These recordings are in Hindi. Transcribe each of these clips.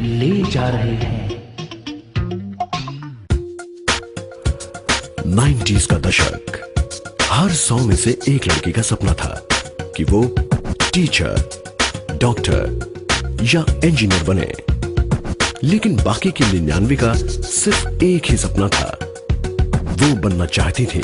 ले जा रहे हैं। 90s का दशक, हर 100 में से एक लड़की का सपना था कि वो टीचर, डॉक्टर या इंजीनियर बने, लेकिन बाकी की 99 का सिर्फ एक ही सपना था, वो बनना चाहती थी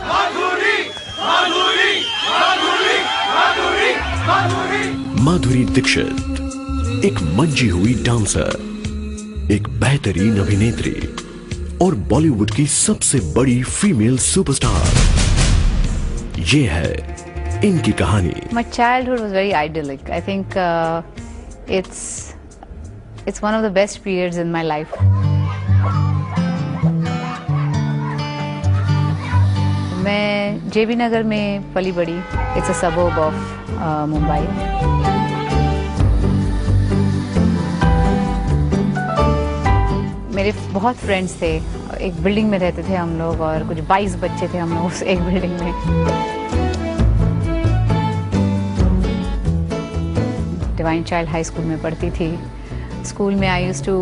माधुरी, माधुरी, माधुरी, माधुरी, माधुरी। माधुरी दीक्षित एक मंजी हुई डांसर, एक बेहतरीन अभिनेत्री और बॉलीवुड की सबसे बड़ी फीमेल सुपरस्टार। ये है इनकी कहानी। My childhood was very idyllic. I think it's one of the best periods in my life. मैं JB नगर में पली बड़ी. It's a suburb of Mumbai. मेरे बहुत फ्रेंड्स थे, एक बिल्डिंग में रहते थे हम लोग और कुछ 22 बच्चे थे हम लोग उस एक बिल्डिंग में। डिवाइन चाइल्ड हाई स्कूल में पढ़ती थी। स्कूल में I used to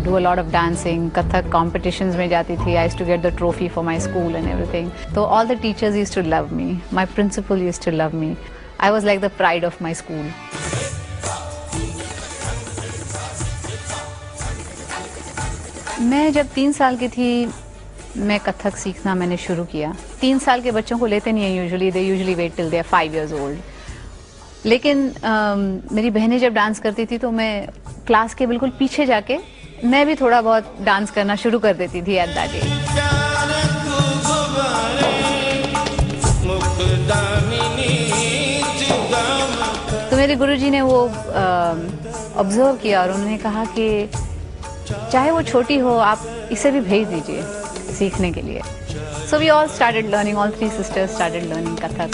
do a lot of dancing, Kathak competitions में जाती थी। I used to get the trophy for my school and everything. तो all the teachers used to love me, my principal used to love me. I was like the pride of my school. मैं जब 3 साल की थी, मैं कथक सीखना मैंने शुरू किया। 3 साल के बच्चों को लेते नहीं है usually, they usually wait till they are 5 years old. लेकिन मेरी बहनें जब डांस करती थी तो मैं क्लास के बिल्कुल पीछे जाके मैं भी थोड़ा बहुत डांस करना शुरू कर देती थी एट दैट एज। तो मेरे गुरुजी ने वो ऑब्जर्व किया और उन्होंने कहा कि चाहे वो छोटी हो, आप इसे भी भेज दीजिए सीखने के लिए। So we all started learning, all 3 sisters started learning Kathak.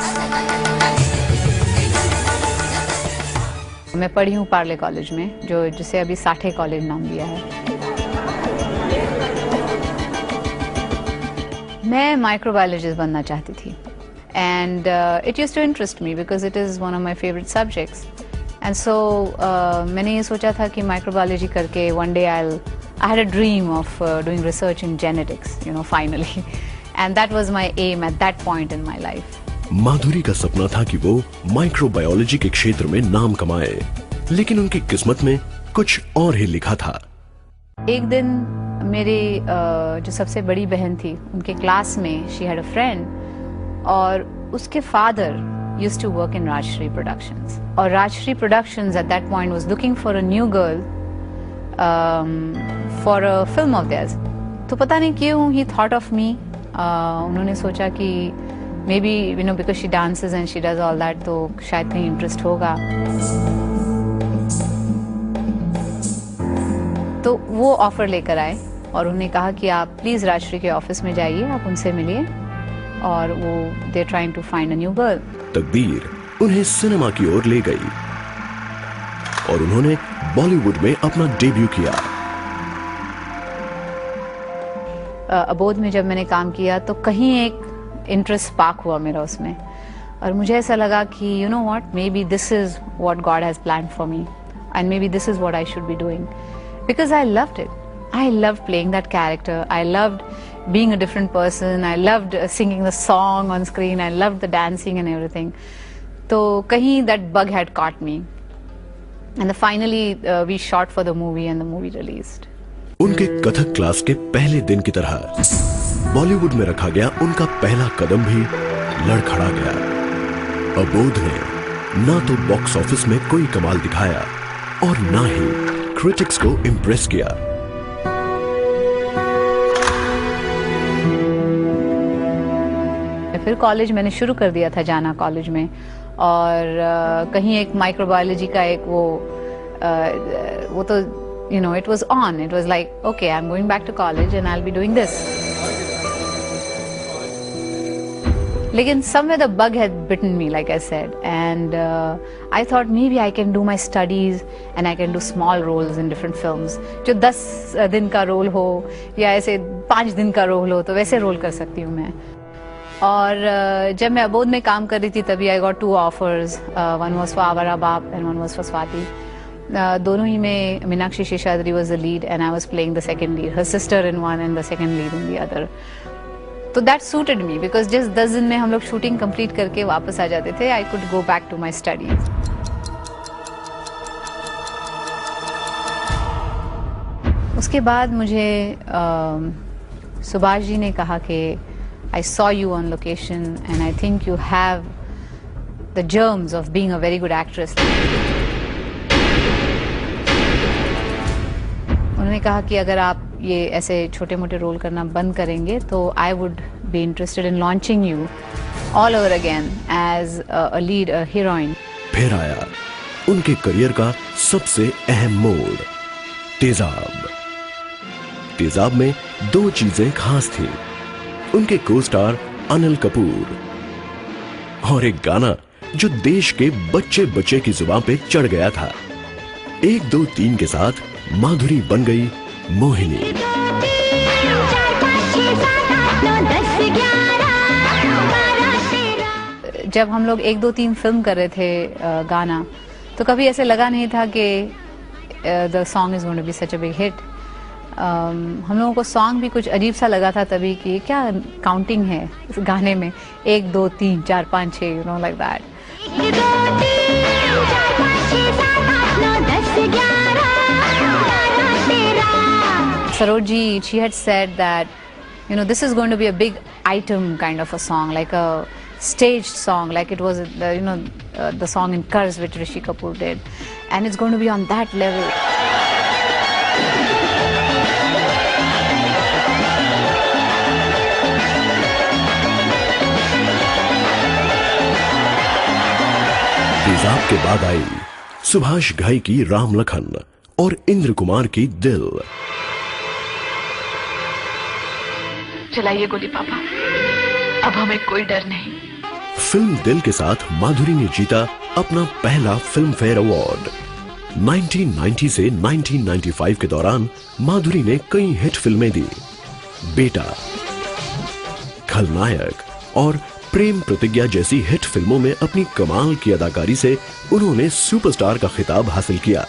मैं पढ़ी हूँ पार्ले कॉलेज में, जिसे अभी साठे कॉलेज नाम दिया है। मैं माइक्रोबायोलॉजिस्ट बनना चाहती थी and it used to interest me because it is one of my favourite subjects. And so मैंने ये सोचा था कि माइक्रोबायोलॉजी करके one day I had a dream of doing research in genetics, you know, finally. And that was my aim at that point in my life. माधुरी का सपना था कि वो माइक्रोबायोलॉजी के क्षेत्र में नाम कमाए, लेकिन उनकी किस्मत में कुछ और ही लिखा था। एक दिन मेरी जो सबसे बड़ी बहन थी, उनके क्लास में she had a friend और उसके father used to work in Rajshri Productions. और Rajshri Productions at that point was looking for a new girl for a film of theirs. तो पता नहीं क्यों he thought of me. उन्होंने सोचा कि maybe you know because she dances and she does all that, तो शायद कहीं इंटरेस्ट होगा। तो वो ऑफर लेकर आए और उन्होंने कहा कि आप प्लीज राजश्री के ऑफिस में जाइए, आप उनसे मिलिए और वो they trying to find a new girl. तकदीर उन्हें सिनेमा की ओर ले गई और उन्होंने बॉलीवुड में अपना डेब्यू किया। अबोध में जब मैंने काम किया तो कहीं एक इंटरेस्ट स्पार्क हुआ मेरा उसमें और मुझे ऐसा लगा कि you know what, may be this is what God has planned for me and may be this is what I should be doing because I loved it. I loved playing that character. I loved being a different person. I loved singing the song on screen. I loved the dancing and everything. So kahin that bug had caught me. And finally we shot for the movie and the movie released. उनके कथक क्लास के पहले दिन की तरह बॉलीवुड में रखा गया उनका पहला कदम भी लड़खड़ा गया। अबोध ने ना तो बॉक्स ऑफिस में कोई कमाल दिखाया और ना ही क्रिटिक्स को इम्प्रेस किया। फिर कॉलेज मैंने शुरू कर दिया था जाना कॉलेज में और कहीं एक माइक्रोबायोलॉजी का एक वो तो you know it was on, it was like okay, I'm going back to college and I'll be doing this. लेकिन somewhere the bug had bitten me, like I said, and I thought maybe I can do my studies and I can do small roles in different films. जो 10 दिन का रोल हो या ऐसे 5 दिन का रोल हो तो वैसे रोल कर सकती हूँ मैं। और जब मैं अबोध में काम कर रही थी तभी I got 2 offers. One was for आवारा बाप and one was for Swati. दोनों ही में Meenakshi Seshadri was the lead and I was playing the second lead, her sister in one and the second lead in the other. तो that suited me because just 10 दिन में हम लोग शूटिंग कंप्लीट करके वापस आ जाते थे. I could go back to my studies. उसके बाद मुझे सुभाष जी ने कहा कि I saw you on location and I think you have the germs of being a very good actress. उन्होंने कहा कि अगर आप ये ऐसे छोटे मोटे रोल करना बंद करेंगे तो I would be interested in launching you all over again as a lead, a heroine. फिर आया उनके करियर का सबसे अहम मोड़, तेजाब. तेजाब में 2 चीजें खास थी, उनके को स्टार अनिल कपूर और एक गाना जो देश के बच्चे बच्चे की जुबान पे चढ़ गया था. 1 2 3 के साथ माधुरी बन गई मोहिनी. जब हम लोग 1 2 3 फिल्म कर रहे थे गाना, तो कभी ऐसे लगा नहीं था कि the song is going to be such a big hit. हम लोगों को सॉन्ग भी कुछ अजीब सा लगा था तभी कि क्या काउंटिंग है इस गाने में, 1 2 3 4 5 6, you know, like that. Sarojji, she had said that, you know, this is going to be a big item kind of a song, like a staged song, like it was the, you know, the song in Curse which Rishi Kapoor did, and it's going to be on that level. तेजाब के बाद आई सुभाष घई की राम लखन और इंद्र कुमार की दिल. चलाइए गोली पापा, अब हमें कोई डर नहीं. फिल्म दिल के साथ माधुरी ने जीता अपना पहला फिल्म फेयर अवार्ड. 1990 से 1995 के दौरान माधुरी ने कई हिट फिल्में दी. बेटा, खलनायक और प्रेम प्रतिज्ञा जैसी हिट फिल्मों में अपनी कमाल की अदाकारी से उन्होंने सुपरस्टार का खिताब हासिल किया.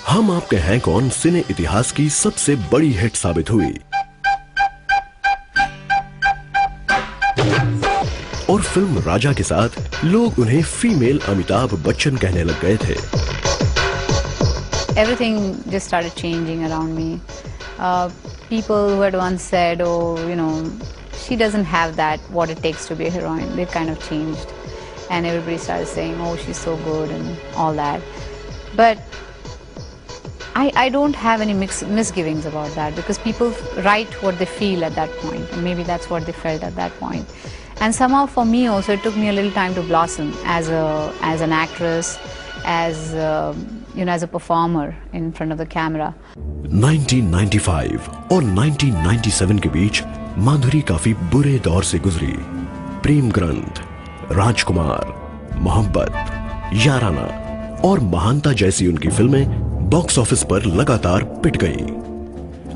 हम आपके हैं कौन सिने इतिहास की सबसे बड़ी हिट साबित हुई और फिल्म राजा के साथ लोग उन्हें फीमेल अमिताभ बच्चन कहने लग गए थे. Everything just started changing around me. People who had once said, oh, you know, she doesn't have that, what it takes to be a heroine, they kind of changed. And everybody started saying, oh, she's so good and all that. But I don't have any misgivings about that because people write what they feel at that point. And maybe that's what they felt at that point. And somehow for me also, it took me a little time to blossom as an actress, as you know, as a performer in front of the camera. 1995 और 1997 के बीच माधुरी काफी बुरे दौर से गुजरी. प्रेम ग्रंथ, राजकुमार, मोहब्बत, याराना और महानता जैसी उनकी फिल्में बॉक्स ऑफिस पर लगातार पिट गई.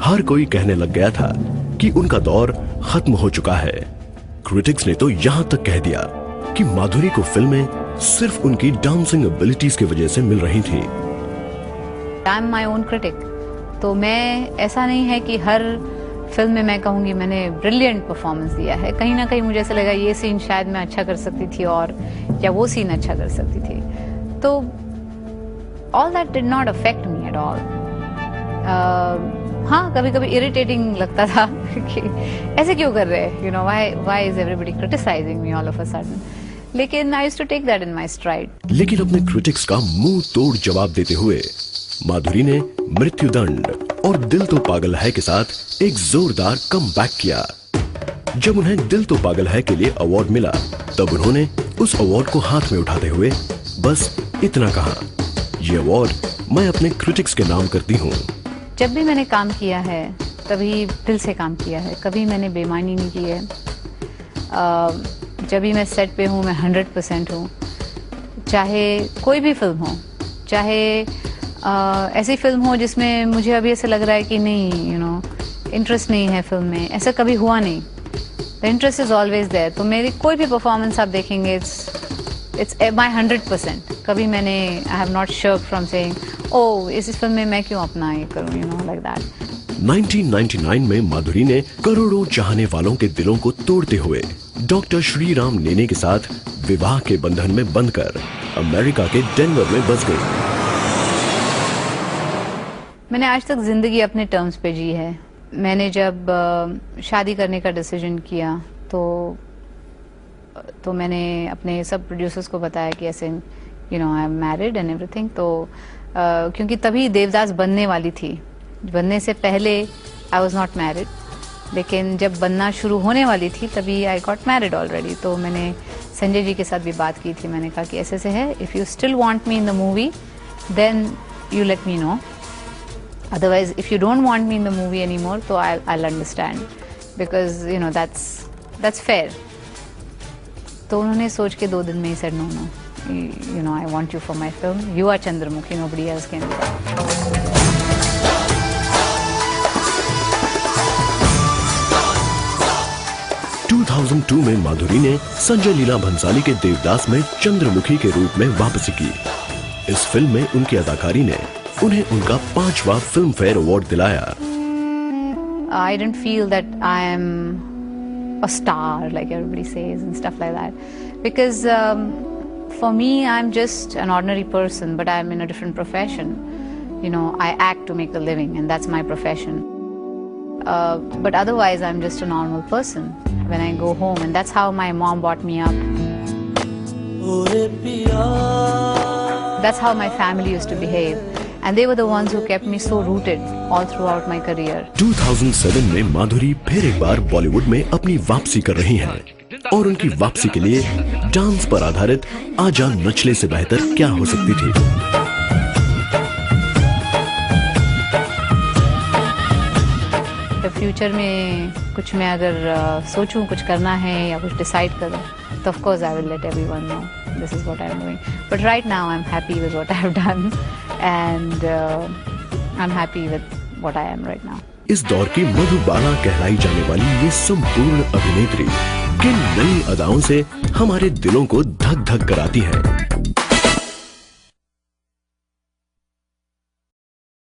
हर कोई कहने लग गया था कि उनका दौर खत्म हो चुका है. क्रिटिक्स ने तो यहां तक कह दिया कि माधुरी को फिल्में सिर्फ उनकी डांसिंग एबिलिटीज की वजह से मिल रही थी. I am my own critic, तो मैं, ऐसा नहीं है कि हर फिल्म में मैं कहूँगी मैंने ब्रिलियंट परफॉर्मेंस दिया है. कहीं ना कहीं मुझे ऐसा लगा ये सीन शायद मैं अच्छा कर सकती थी और या वो सीन अच्छा कर सकती थी. तो all that did not affect me at all. हाँ, कभी कभी इरिटेटिंग लगता था कि ऐसे क्यों कर रहे हैं, you know, why is everybody criticising me all of a sudden. लेकिन I used to take that in my stride. लेकिन अपने क्रिटिक्स का मुंह तोड़ जवाब देते हुए माधुरी ने मृत्युदंड और दिल तो पागल है के साथ एक जोरदार कमबैक किया. जब उन्हें दिल तो पागल है के लिए अवार्ड मिला, तब उन्होंने उस अवार्ड को हाथ में उठाते हुए बस इतना कहा, ये अवार्ड मैं अपने क्रिटिक्स के नाम करती हूँ. जब भी मैंने काम किया है तभी दिल से काम किया है, कभी मैंने बेईमानी नहीं की है. जब भी मैं सेट पे हूँ मैं 100% हूँ, चाहे कोई भी फिल्म हो, चाहे ऐसी फिल्म हो जिसमें मुझे अभी ऐसा लग रहा है कि नहीं, यू नो, इंटरेस्ट नहीं है फिल्म में, ऐसा कभी हुआ नहीं. The interest is always there. तो मेरी कोई भी परफॉर्मेंस आप देखेंगे, इट्स माई 100%. कभी मैंने, I have not shirk from saying oh इस फिल्म में मैं क्यों अपना ये करूँ, यू नो, लाइक दैट। 1999 में माधुरी ने करोड़ों चाहने वालों के दिलों को तोड़ते हुए डॉक्टर श्री राम नेने के साथ विवाह के बंधन में बंधकर अमेरिका के डेनवर में बस गई। मैंने आज तक जिंदगी अपने टर्म्स पे जी है। मैंने जब शादी करने का डिसीजन किया तो मैंने अपने सब प्रोड्यूसर्स को बताया कि ऐसे you know I am married and everything. तो क्योंकि तभी देवदास बनने वाली थी, बनने से पहले आई वॉज नॉट मैरिड, लेकिन जब बनना शुरू होने वाली थी तभी आई गॉट मैरिड ऑलरेडी। तो मैंने संजय जी के साथ भी बात की थी, मैंने कहा कि ऐसे से है, if you still want me in the movie then you let me know, otherwise if you don't want me in the movie anymore so I'll understand because you know that's fair। तो उन्होंने सोच के 2 दिन में ही said no you know I want you for my film, you are Chandramukhi, nobody else can do that। 2002 में माधुरी ने संजय लीला भंसाली के देवदास में चंद्रमुखी के रूप में वापसी की। इस फिल्म में उनकी अदाकारी ने उन्हें उनका 5वां फिल्म फेयर अवार्ड दिलाया। I didn't feel that I am a star like everybody says and stuff like that because for me I'm just an ordinary person but I'm in a different profession, you know, I act to make a living and that's my profession, but otherwise I'm just a normal person when I go home and that's how my mom brought me up, that's how my family used to behave and they were the ones who kept me so rooted all throughout my career। 2007 में माधुरी फिर एक बार बॉलीवुड में अपनी वापसी कर रही हैं और उनकी वापसी के लिए डांस पर आधारित आजा नचले से बेहतर क्या हो सकती थी। तो फ्यूचर में कुछ मैं अगर सोचूं कुछ करना है या कुछ डिसाइड करूं तो of course I will let everyone know this is what I'm doing, but right now I'm happy with what I have done and I'm happy with what I am right now। इस दौर की मधुबाला कहलाई जाने वाली ये संपूर्ण अभिनेत्री किन नई अदाओं से हमारे दिलों को धक धक कराती है।